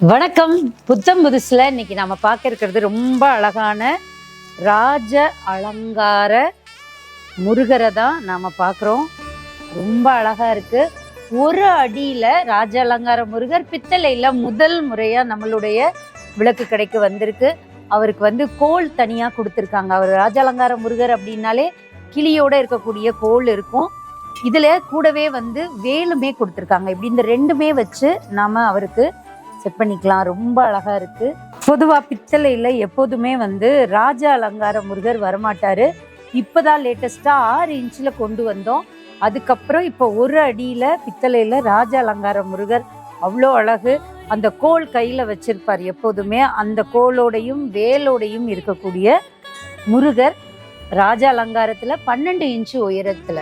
வணக்கம். புத்தம் புதுசுல இன்னைக்கு நம்ம பார்க்க இருக்கிறது ரொம்ப அழகான ராஜ அலங்கார முருகரை தான் நாம பார்க்குறோம். ரொம்ப அழகா இருக்கு. ஒரு அடியில ராஜ அலங்கார முருகர் பித்தளையில முதல் முறையா நம்மளுடைய விளக்கு கடைக்கு வந்திருக்கு. அவருக்கு கோல் தனியா கொடுத்துருக்காங்க. அவர் ராஜ அலங்கார முருகர் அப்படின்னாலே கிளியோட இருக்கக்கூடிய கோல் இருக்கும். இதுல கூடவே வேலுமே கொடுத்துருக்காங்க. இப்படி இந்த ரெண்டுமே வச்சு நாம அவருக்கு செட் பண்ணிக்கலாம். ரொம்ப அழகா இருக்கு. பொதுவா பித்தளையில எப்போதுமே ராஜ அலங்கார முருகர் வரமாட்டாரு. இப்பதான் லேட்டஸ்டா 6 இன்ச்ல கொண்டு வந்தோம். அதுக்கப்புறம் இப்போ ஒரு அடியில பித்தளையில ராஜ அலங்கார முருகர் அவ்வளோ அழகு. அந்த கோல் கையில வச்சிருப்பார் எப்போதுமே. அந்த கோலோடையும் வேலோடையும் இருக்கக்கூடிய முருகர் ராஜ அலங்காரத்துல 12 இன்ச்சு உயரத்துல